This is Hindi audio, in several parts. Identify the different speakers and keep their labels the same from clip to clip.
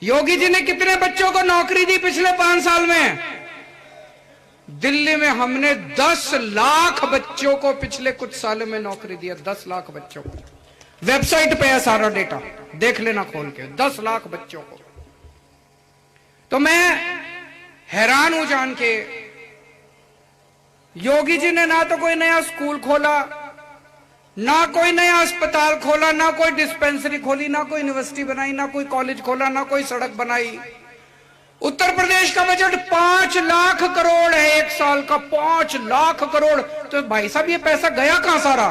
Speaker 1: योगी जी ने कितने बच्चों को नौकरी दी पिछले 5 साल में? दिल्ली में हमने 10 लाख बच्चों को पिछले कुछ सालों में नौकरी दी है। 10 लाख बच्चों को, वेबसाइट पे है सारा डेटा, देख लेना खोल के। 10 लाख बच्चों को। तो मैं हैरान हूं जान के, योगी जी ने ना तो कोई नया स्कूल खोला, ना कोई नया अस्पताल खोला, ना कोई डिस्पेंसरी खोली, ना कोई यूनिवर्सिटी बनाई, ना कोई कॉलेज खोला, ना कोई सड़क बनाई। उत्तर प्रदेश का बजट 5 लाख करोड़ है एक साल का। 5 लाख करोड़। तो भाई साहब ये पैसा गया कहां? सारा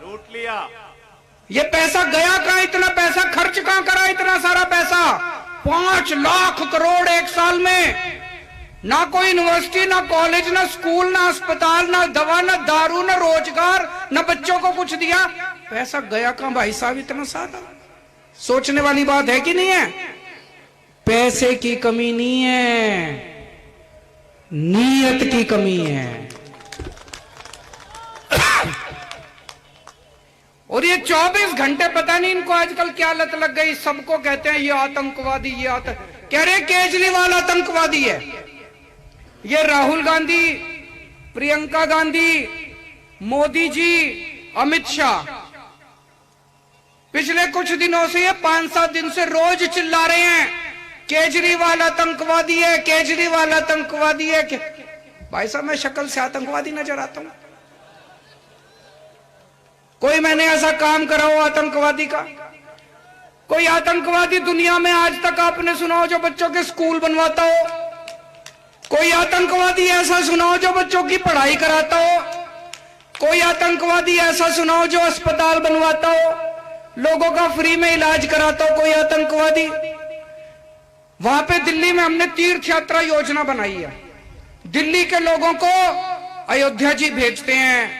Speaker 2: लूट लिया।
Speaker 1: ये पैसा गया कहां? इतना पैसा खर्च कहां करा? इतना सारा पैसा 5 लाख करोड़ एक साल में। ना कोई यूनिवर्सिटी, ना कॉलेज, ना स्कूल, ना अस्पताल, ना दवा, ना दारू, ना रोजगार, ना बच्चों को कुछ दिया। पैसा गया कहां भाई साहब इतना सारा? सोचने वाली बात है कि नहीं है? पैसे की कमी नहीं है, नीयत की कमी है। और ये 24 घंटे पता नहीं इनको आजकल क्या लत लग गई। सबको कहते हैं ये आतंकवादी, ये कह रहे केजरीवाल आतंकवादी है। ये राहुल गांधी, प्रियंका गांधी, मोदी जी, अमित शाह पिछले कुछ दिनों से, ये 5-7 दिन से रोज चिल्ला रहे हैं केजरीवाल आतंकवादी है, केजरीवाल आतंकवादी है। भाई साहब मैं शक्ल से आतंकवादी नजर आता हूं? कोई मैंने ऐसा काम करा हो आतंकवादी का? कोई आतंकवादी दुनिया में आज तक आपने सुना हो जो बच्चों के स्कूल बनवाता हो? कोई आतंकवादी ऐसा सुना हो जो बच्चों की पढ़ाई कराता हो? कोई आतंकवादी ऐसा सुना हो जो अस्पताल बनवाता हो, लोगों का फ्री में इलाज कराता हो? कोई आतंकवादी? वहां पे दिल्ली में हमने तीर्थ यात्रा योजना बनाई है। दिल्ली के लोगों को अयोध्या जी भेजते हैं,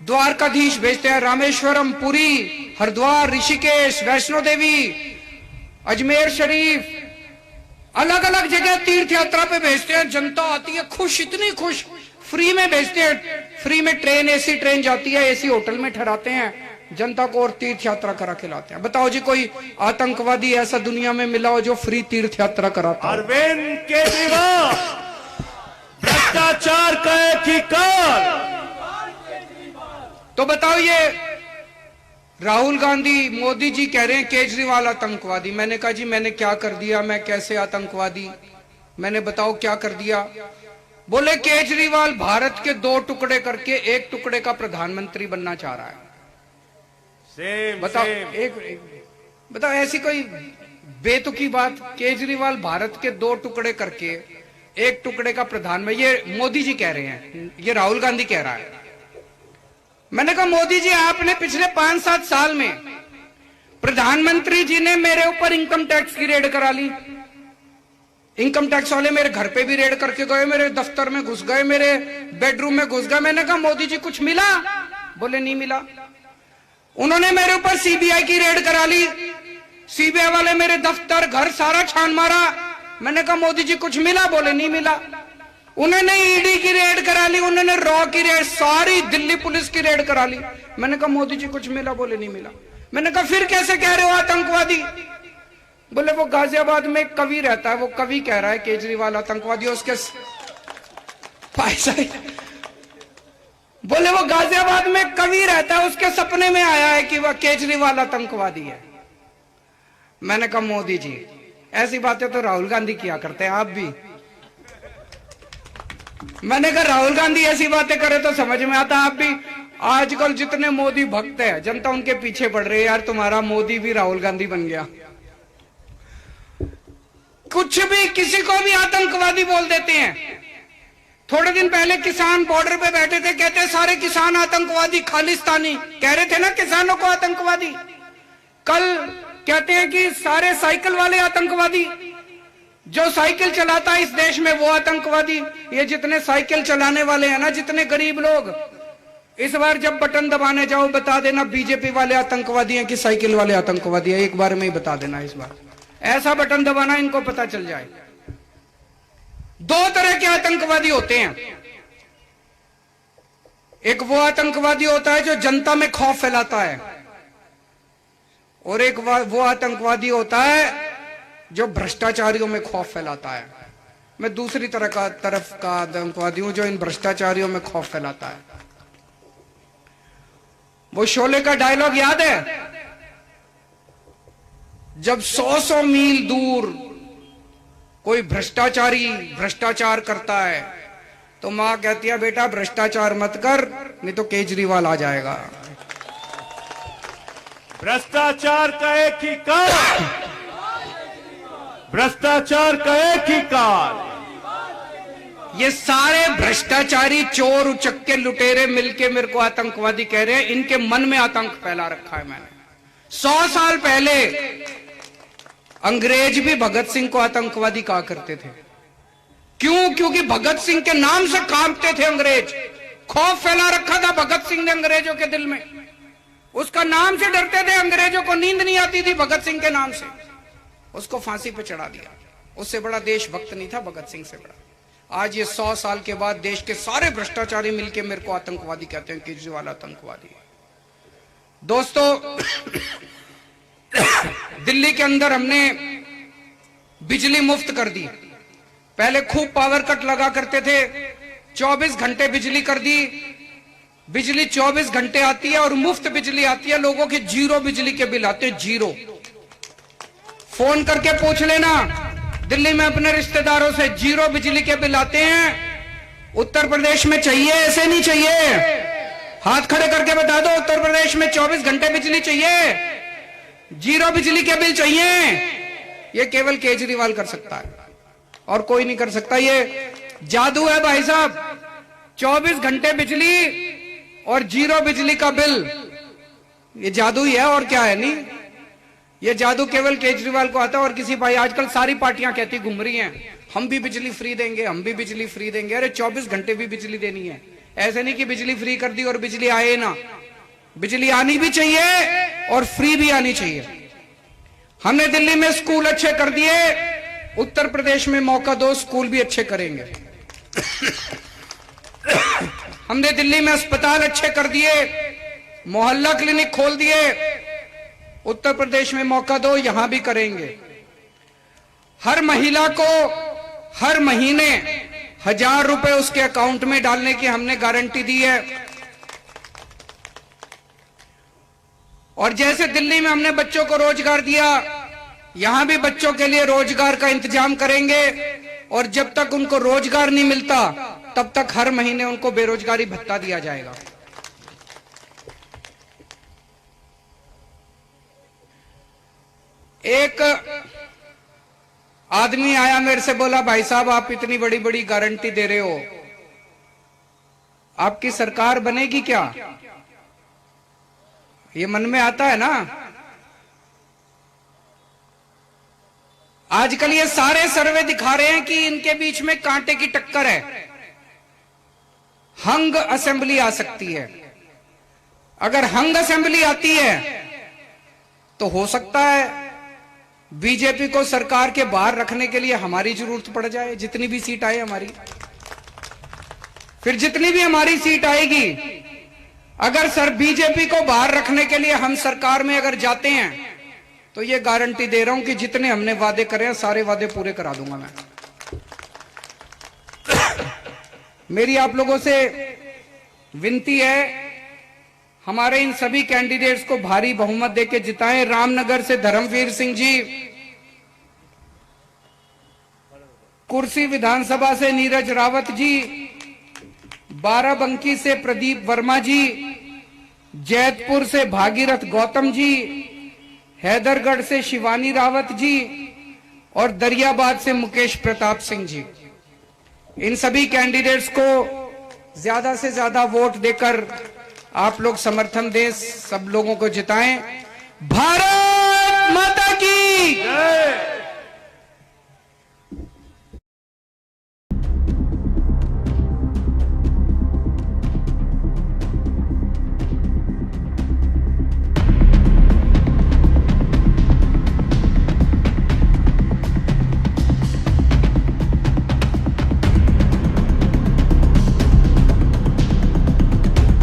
Speaker 1: द्वारकाधीश भेजते हैं, रामेश्वरम, पुरी, हरिद्वार, ऋषिकेश, वैष्णो देवी, अजमेर शरीफ, अलग अलग जगह तीर्थ यात्रा पे भेजते हैं। जनता आती है खुश, इतनी खुश, फ्री में भेजते हैं। फ्री में ट्रेन, एसी ट्रेन जाती है, एसी होटल में ठहराते हैं जनता को और तीर्थ यात्रा करा के लाते हैं। बताओ जी कोई आतंकवादी ऐसा दुनिया में मिला हो जो फ्री तीर्थ यात्रा कराता?
Speaker 2: अरविंद केजरीवाल भ्रष्टाचार का एक ही काल।
Speaker 1: तो बताओ ये राहुल गांधी, मोदी जी कह रहे हैं केजरीवाल आतंकवादी। मैंने कहा जी मैंने क्या कर दिया? मैं कैसे आतंकवादी? मैंने बताओ क्या कर दिया? बोले केजरीवाल भारत के 2 टुकड़े करके 1 टुकड़े का प्रधानमंत्री बनना चाह रहा है। बताओ बताओ ऐसी कोई बेतुकी बात? केजरीवाल भारत के 2 टुकड़े करके 1 टुकड़े का प्रधानमंत्री, ये मोदी जी कह रहे हैं, ये राहुल गांधी कह रहा है। मैंने कहा मोदी जी आपने पिछले 5-7 साल में, प्रधानमंत्री जी ने मेरे ऊपर इनकम टैक्स की रेड करा ली। इनकम टैक्स वाले मेरे घर पे भी रेड करके गए, मेरे दफ्तर में घुस गए, मेरे बेडरूम में घुस गए। मैंने कहा मोदी जी कुछ मिला? बोले नहीं मिला। उन्होंने मेरे ऊपर सीबीआई की रेड करा ली, सीबीआई वाले मेरे दफ्तर, घर सारा छान मारा। मैंने कहा मोदी जी कुछ मिला? बोले नहीं मिला। उन्होंने ईडी की रेड करा ली, उन्होंने रॉ की रेड, सारी दिल्ली पुलिस की रेड करा ली। मैंने कहा मोदी जी कुछ मिला? बोले नहीं मिला। मैंने कहा फिर कैसे कह रहे हो आतंकवादी? बोले वो गाजियाबाद में एक कवि रहता है, वो कवि कह रहा है केजरीवाल आतंकवादी। उसके बोले वो गाजियाबाद में कवि रहता है, उसके सपने में आया है कि वह केजरीवाल आतंकवादी है। मैंने कहा मोदी जी ऐसी बातें तो राहुल गांधी किया करते हैं, आप भी। मैंने कहा राहुल गांधी ऐसी बातें करे तो समझ में आता, आप भी। आजकल जितने मोदी भक्त है, जनता उनके पीछे पड़ रही है। यार तुम्हारा मोदी भी राहुल गांधी बन गया। कुछ भी किसी को भी आतंकवादी बोल देते हैं। थोड़े दिन पहले किसान बॉर्डर पे बैठे थे, कहते सारे किसान आतंकवादी, खालिस्तानी। कह रहे थे ना किसानों को आतंकवादी। कल कहते हैं कि सारे साइकिल वाले आतंकवादी, जो साइकिल चलाता है इस देश में वो आतंकवादी। ये जितने साइकिल चलाने वाले हैं ना, जितने गरीब लोग, इस बार जब बटन दबाने जाओ बता देना बीजेपी वाले आतंकवादी हैं कि साइकिल वाले आतंकवादी है। एक बार में ही बता देना। इस बार ऐसा बटन दबाना इनको पता चल जाए। 2 तरह के आतंकवादी होते हैं। एक वो आतंकवादी होता है जो जनता में खौफ फैलाता है, और एक वो आतंकवादी होता है जो भ्रष्टाचारियों में खौफ फैलाता है। मैं दूसरी तरफ का आतंकवादी हूं जो इन भ्रष्टाचारियों में खौफ फैलाता है। वो शोले का डायलॉग याद है, जब 100 मील दूर कोई भ्रष्टाचारी भ्रष्टाचार करता है तो मां कहती है बेटा भ्रष्टाचार मत कर, नहीं तो केजरीवाल आ जाएगा।
Speaker 2: भ्रष्टाचार का एक ही काल, भ्रष्टाचार का एक ही काल।
Speaker 1: ये सारे भ्रष्टाचारी चोर उचक्के लुटेरे मिलके मेरे को आतंकवादी कह रहे हैं। इनके मन में आतंक फैला रखा है मैंने। 100 साल पहले अंग्रेज भी भगत सिंह को आतंकवादी कहा करते थे। क्यों? क्योंकि भगत सिंह के नाम से कांपते थे अंग्रेज। खौफ फैला रखा था भगत सिंह ने अंग्रेजों के दिल में। उसका नाम से डरते थे, अंग्रेजों को नींद नहीं आती थी भगत सिंह के नाम से। उसको फांसी पे चढ़ा दिया। उससे बड़ा देशभक्त नहीं था भगत सिंह से बड़ा। आज ये 100 साल के बाद देश के सारे भ्रष्टाचारी मिलके मेरे को आतंकवादी कहते हैं, केजरीवाल आतंकवादी है। दोस्तों, दिल्ली के अंदर हमने बिजली मुफ्त कर दी। पहले खूब पावर कट लगा करते थे, 24 घंटे बिजली कर दी। बिजली 24 घंटे आती है और मुफ्त बिजली आती है। लोगों के 0 बिजली के बिल आते हैं, 0। फोन करके पूछ लेना, दिल्ली में अपने रिश्तेदारों से 0 बिजली के बिल आते हैं। उत्तर प्रदेश में चाहिए? ऐसे नहीं चाहिए। हाथ खड़े करके बता दो, उत्तर प्रदेश में 24 घंटे बिजली चाहिए, 0 बिजली के बिल चाहिए। ये केवल केजरीवाल कर सकता है और कोई नहीं कर सकता। ये जादू है भाई साहब। 24 घंटे बिजली और 0 बिजली का बिल, ये जादू ही है और क्या है। नहीं, ये जादू केवल केजरीवाल को आता है और किसी भाई। आजकल सारी पार्टियां कहती घूम रही हैं हम भी बिजली फ्री देंगे, हम भी बिजली फ्री देंगे। अरे 24 घंटे भी बिजली देनी है। ऐसे नहीं कि बिजली फ्री कर दी और बिजली आए ना। बिजली आनी भी चाहिए और फ्री भी आनी चाहिए। हमने दिल्ली में स्कूल अच्छे कर दिए, उत्तर प्रदेश में मौका दो, स्कूल भी अच्छे करेंगे। हमने दिल्ली में अस्पताल अच्छे कर दिए, मोहल्ला क्लिनिक खोल दिए, उत्तर प्रदेश में मौका दो, यहां भी करेंगे। हर महिला को हर महीने 1000 रुपए उसके अकाउंट में डालने की हमने गारंटी दी है। और जैसे दिल्ली में हमने बच्चों को रोजगार दिया, यहां भी बच्चों के लिए रोजगार का इंतजाम करेंगे। और जब तक उनको रोजगार नहीं मिलता तब तक हर महीने उनको बेरोजगारी भत्ता दिया जाएगा। एक आदमी आया मेरे से, बोला भाई साहब आप इतनी बड़ी बड़ी गारंटी दे रहे हो, आपकी सरकार बनेगी क्या? ये मन में आता है ना। आजकल ये सारे सर्वे दिखा रहे हैं कि इनके बीच में कांटे की टक्कर है। हंग असेंबली आ सकती है। अगर हंग असेंबली आती है तो हो सकता है बीजेपी को सरकार के बाहर रखने के लिए हमारी जरूरत पड़ जाए। जितनी भी सीट आए हमारी, फिर जितनी भी हमारी सीट आएगी, अगर सर बीजेपी को बाहर रखने के लिए हम सरकार में अगर जाते हैं तो ये गारंटी दे रहा हूं कि जितने हमने वादे करे हैं सारे वादे पूरे करा दूंगा मैं। मेरी आप लोगों से विनती है, हमारे इन सभी कैंडिडेट्स को भारी बहुमत देके जिताएं। रामनगर से धर्मवीर सिंह जी, कुर्सी विधानसभा से नीरज रावत जी, बाराबंकी से प्रदीप वर्मा जी, जैतपुर से भागीरथ गौतम जी, हैदरगढ़ से शिवानी रावत जी और दरियाबाद से मुकेश प्रताप सिंह जी। इन सभी कैंडिडेट्स को ज्यादा से ज्यादा वोट देकर आप लोग समर्थन दें, सब लोगों को जिताएं। भारत माता की जय।